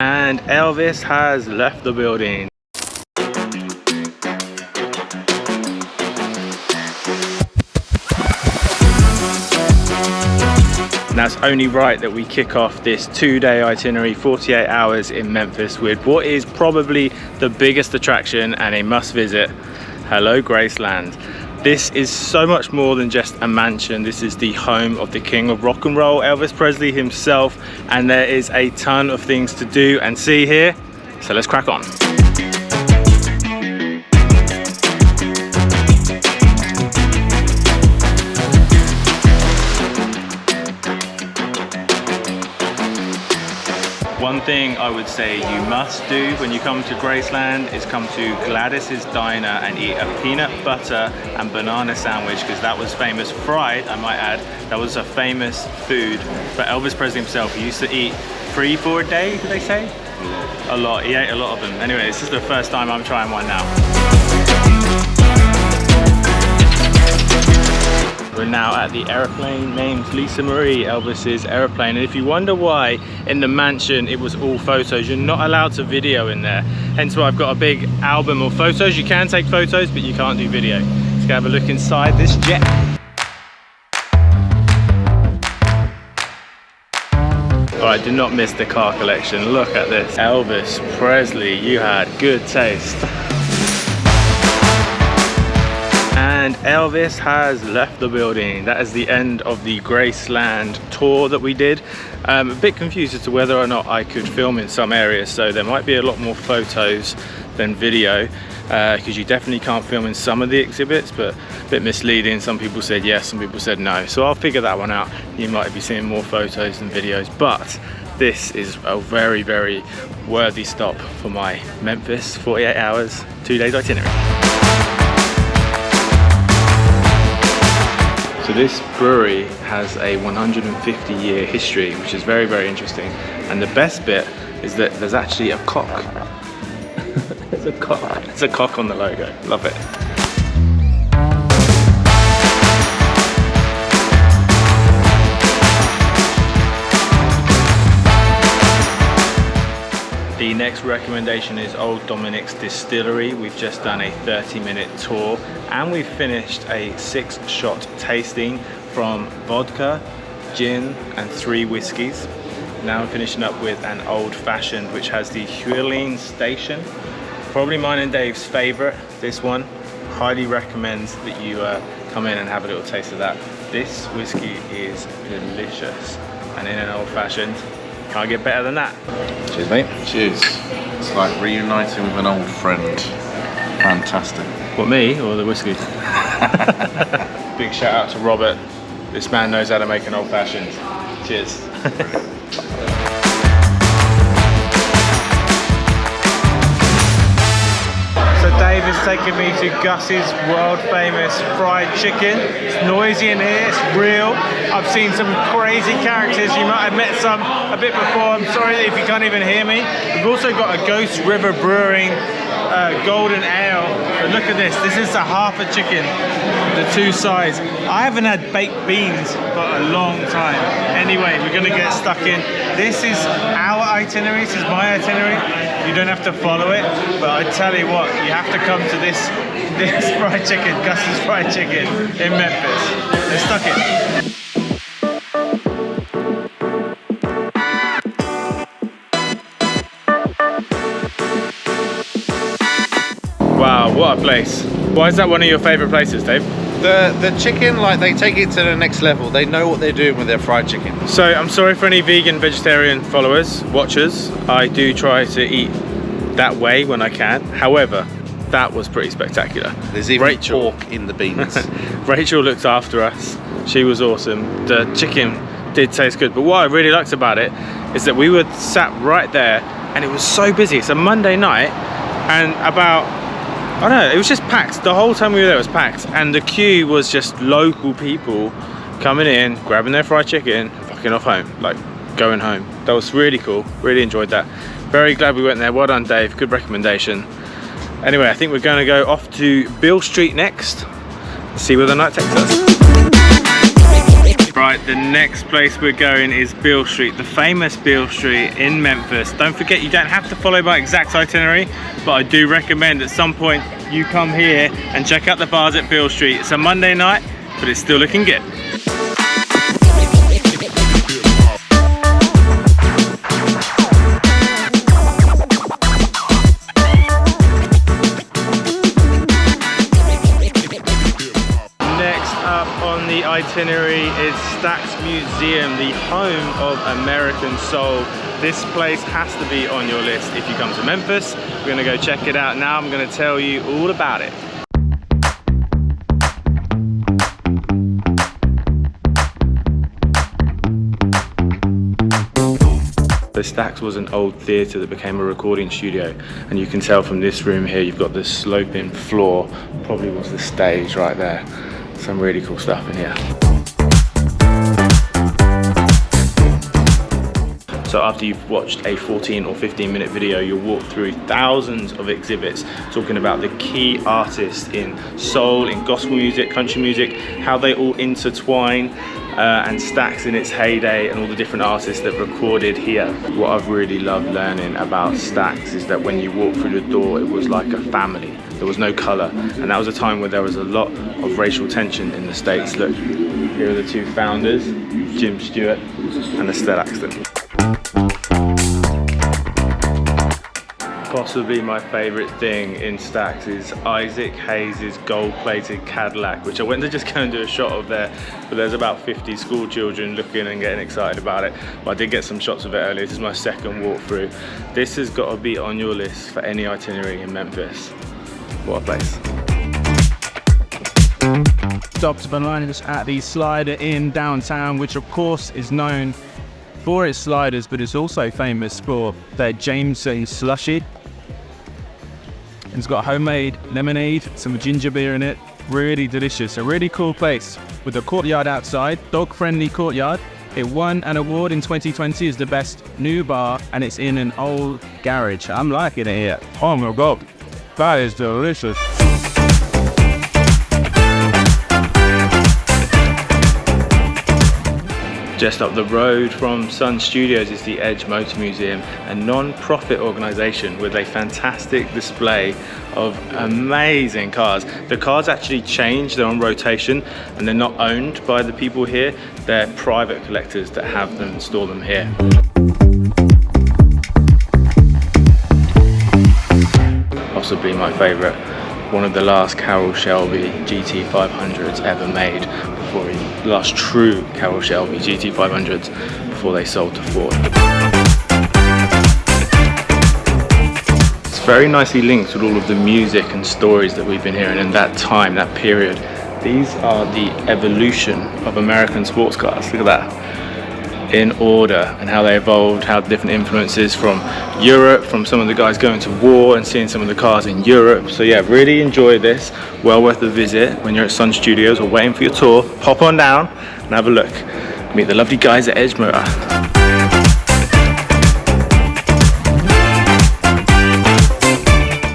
And Elvis has left the building. Now it's only right that we kick off this 2-day itinerary, 48 hours in Memphis, with what is probably the biggest attraction and a must visit. Hello Graceland. This is so much more than just a mansion. This is the home of the king of rock and roll, Elvis Presley himself, and there is a ton of things to do and see here. So let's crack on. One thing I would say you must do when you come to Graceland is come to Gladys's Diner and eat a peanut butter and banana sandwich, because that was famous, fried I might add. That was a famous food for Elvis Presley himself. He used to eat 3-4 a day, did they say? A lot, he ate a lot of them. Anyway, this is the first time I'm trying one now. We're now at the airplane named Lisa Marie, Elvis's airplane. And if you wonder why in the mansion it was all photos, you're not allowed to video in there. Hence why I've got a big album of photos. You can take photos, but you can't do video. Let's go have a look inside this jet. Alright, do not miss the car collection. Look at this. Elvis Presley, you had good taste. And Elvis has left the building. That is the end of the Graceland tour that we did. A bit confused as to whether or not I could film in some areas, so there might be a lot more photos than video, because you definitely can't film in some of the exhibits, but a bit misleading. Some people said yes, some people said no, so I'll figure that one out. You might be seeing more photos than videos, but this is a very, very worthy stop for my Memphis 48 hours, 2 days itinerary. So this brewery has a 150-year history, which is very, very interesting. And the best bit is that there's actually a cock. There's a cock. There's a cock on the logo. Love it. The next recommendation is Old Dominic's Distillery. We've just done a 30-minute tour and we've finished a 6-shot tasting from vodka, gin and 3 whiskies. Now I'm finishing up with an old-fashioned which has the Huilene Station. Probably mine and Dave's favorite, this one. Highly recommend that you come in and have a little taste of that. This whiskey is delicious, and in an old-fashioned, can't get better than that. Cheers, mate. Cheers. It's like reuniting with an old friend. Fantastic. What, me or the whiskey? Big shout out to Robert. This man knows how to make an old fashioned. Cheers. So Dave has taken me to Gus's world famous fried chicken. It's noisy in here, it's real. I've seen some crazy characters. You might have met some a bit before. I'm sorry if you can't even hear me. We've also got a Ghost River Brewing golden ale. But look at this. This is a half a chicken, the 2 sides. I haven't had baked beans for a long time. Anyway, we're gonna get stuck in. This is our itinerary. This is my itinerary. You don't have to follow it, but I tell you what, you have to come to this fried chicken, Gus's fried chicken in Memphis. Let's stuck in. Wow, what a place. Why is that one of your favourite places, Dave? The chicken, like, they take it to the next level. They know what they're doing with their fried chicken. So I'm sorry for any vegan, vegetarian followers, watchers. I do try to eat that way when I can. However, that was pretty spectacular. There's even pork in the beans. Rachel looked after us. She was awesome. The chicken did taste good. But what I really liked about it is that we were sat right there and it was so busy. It's a Monday night and I don't know, it was just packed. The whole time we were there was packed, and the queue was just local people coming in, grabbing their fried chicken, fucking off home, like going home. That was really cool, really enjoyed that. Very glad we went there. Well done, Dave, good recommendation. Anyway, I think we're gonna go off to Beale Street next, see where the night takes us. Right, the next place we're going is Beale Street, the famous Beale Street in Memphis. Don't forget, you don't have to follow my exact itinerary, but I do recommend at some point you come here and check out the bars at Beale Street. It's a Monday night, but it's still looking good. The itinerary is Stax Museum, the home of American soul. This place has to be on your list if you come to Memphis. We're gonna go check it out now. I'm gonna tell you all about it. The Stax was an old theatre that became a recording studio, and you can tell from this room here, you've got this sloping floor, probably was the stage right there. Some really cool stuff in here. So after you've watched a 14 or 15 minute video, you'll walk through thousands of exhibits talking about the key artists in soul, in gospel music, country music, how they all intertwine, and Stax in its heyday, and all the different artists that recorded here. What I've really loved learning about Stax is that when you walk through the door, it was like a family. There was no colour, and that was a time where there was a lot of racial tension in the States. Look, here are the two founders, Jim Stewart and Estelle Axton. Possibly my favourite thing in Stax is Isaac Hayes' gold-plated Cadillac, which I went to just go and do a shot of there, but there's about 50 school children looking and getting excited about it. But I did get some shots of it earlier. This is my second walkthrough. This has got to be on your list for any itinerary in Memphis. What a place. Stopped behind us at the Slider Inn downtown, which of course is known for its sliders, but it's also famous for their Jameson slushy. It's got homemade lemonade, some ginger beer in it. Really delicious. A really cool place with a courtyard outside, dog-friendly courtyard. It won an award in 2020 as the best new bar, and it's in an old garage. I'm liking it here. Oh my god, that is delicious. Just up the road from Sun Studios is the Edge Motor Museum, a non-profit organisation with a fantastic display of amazing cars. The cars actually change, they're on rotation, and they're not owned by the people here. They're private collectors that have them and store them here. Possibly my favourite, one of the last Carroll Shelby GT500s ever made, last true Carroll Shelby GT500s before they sold to Ford. It's very nicely linked with all of the music and stories that we've been hearing in that time, that period. These are the evolution of American sports cars. Look at that. In order, and how they evolved, how different influences from Europe, from some of the guys going to war and seeing some of the cars in Europe. So yeah, really enjoy this. Well worth a visit when you're at Sun Studios or waiting for your tour. Pop on down and have a look. Meet the lovely guys at Edge Motor.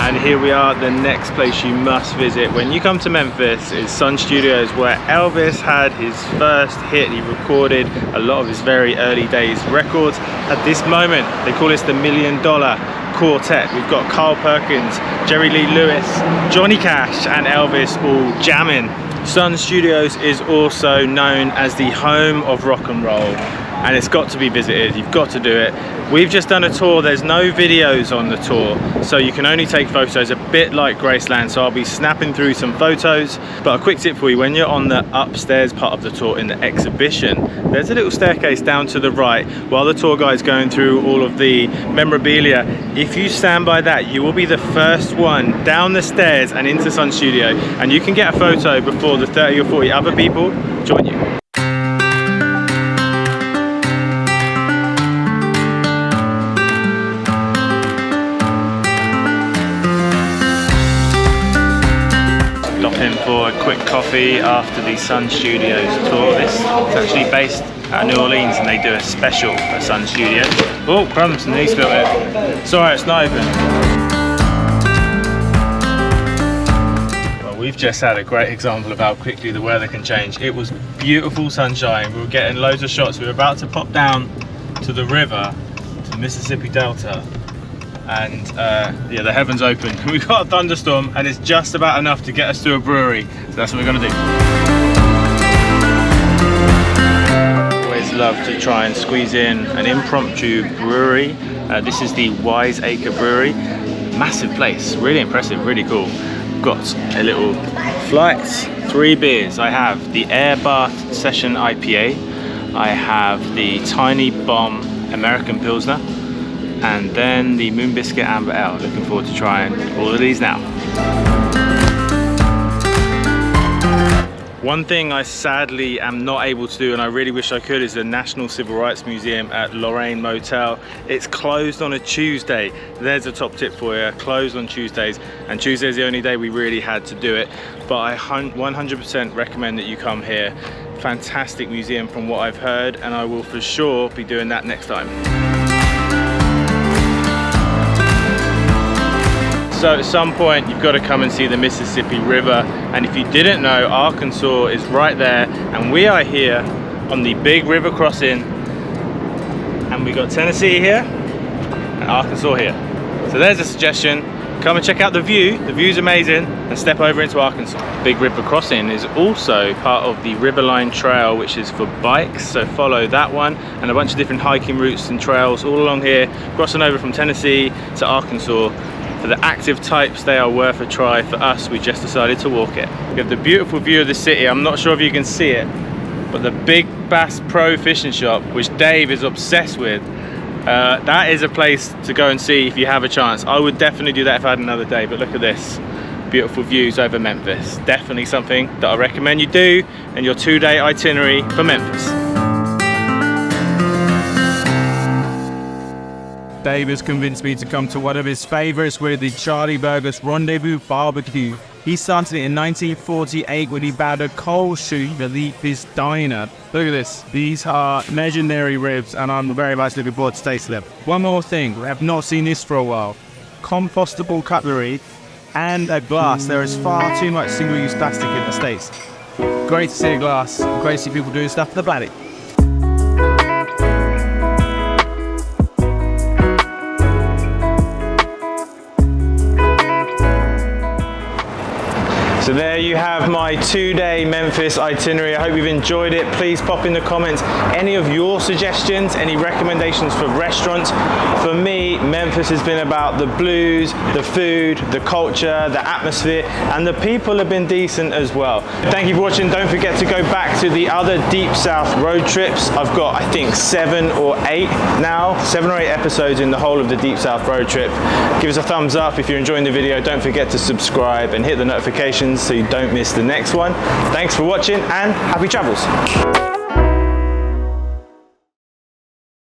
And here we are, the next place you must visit when you come to Memphis is Sun Studios, where Elvis had his first hit. He recorded a lot of his very early days records. At this moment, they call this the $1 Million Quartet. We've got Carl Perkins, Jerry Lee Lewis, Johnny Cash and Elvis all jamming. Sun Studios is also known as the home of rock and roll, and it's got to be visited. You've got to do it. We've just done a tour. There's no videos on the tour, so you can only take photos, a bit like Graceland. So I'll be snapping through some photos. But a quick tip for you, when you're on the upstairs part of the tour in the exhibition, there's a little staircase down to the right while the tour guide's going through all of the memorabilia. If you stand by that, you will be the first one down the stairs and into Sun Studio, and you can get a photo before the 30 or 40 other people join you. For a quick coffee after the Sun Studios tour. This is actually based out of New Orleans, and they do a special at Sun Studios. Oh, crumbs, and he spilled it. Sorry, it's not open. Well, we've just had a great example of how quickly the weather can change. It was beautiful sunshine. We were getting loads of shots. We were about to pop down to the river, to the Mississippi Delta, and yeah, the heavens opened. We got a thunderstorm, and it's just about enough to get us to a brewery. So that's what we're gonna do. Always love to try and squeeze in an impromptu brewery. This is the Wise Acre Brewery. Massive place, really impressive, really cool. Got a little flight, 3 beers. I have the Air Bath Session IPA, I have the Tiny Bomb American Pilsner, and then the Moon Biscuit Amber Ale. Looking forward to trying all of these now. One thing I sadly am not able to do, and I really wish I could, is the National Civil Rights Museum at Lorraine Motel. It's closed on a Tuesday. There's a top tip for you, closed on Tuesdays, and Tuesday is the only day we really had to do it. But I 100% recommend that you come here. Fantastic museum from what I've heard, and I will for sure be doing that next time. So at some point you've got to come and see the Mississippi River, and if you didn't know, Arkansas is right there, and we are here on the big river crossing, and we got Tennessee here and Arkansas here. So there's a suggestion, come and check out the view. The view's amazing, and step over into Arkansas. Big river crossing is also part of the Riverline Trail, which is for bikes, so follow that one, and a bunch of different hiking routes and trails all along here, crossing over from Tennessee to Arkansas. For the active types, they are worth a try. For us, we just decided to walk it. We have the beautiful view of the city. I'm not sure if you can see it, but the Big Bass Pro Fishing Shop, which Dave is obsessed with, that is a place to go and see if you have a chance. I would definitely do that if I had another day, but look at this. Beautiful views over Memphis. Definitely something that I recommend you do in your 2-day itinerary for Memphis. Dave has convinced me to come to one of his favorites with the Charlie Burger's Rendezvous Barbecue. He started it in 1948 when he bowed a coal chute beneath his diner. Look at this. These are legendary ribs, and I'm very much looking forward to tasting them. One more thing, we have not seen this for a while. Compostable cutlery and a glass. There is far too much single-use plastic in the States. Great to see a glass, great to see people doing stuff for the planet. So there you have my 2-day Memphis itinerary. I hope you've enjoyed it. Please pop in the comments any of your suggestions, any recommendations for restaurants. For me, Memphis has been about the blues, the food, the culture, the atmosphere, and the people have been decent as well. Thank you for watching. Don't forget to go back to the other Deep South road trips. I've got, I think, 7 or 8 now, 7 or 8 episodes in the whole of the Deep South road trip. Give us a thumbs up if you're enjoying the video. Don't forget to subscribe and hit the notifications so you don't miss the next one. Thanks for watching, and happy travels.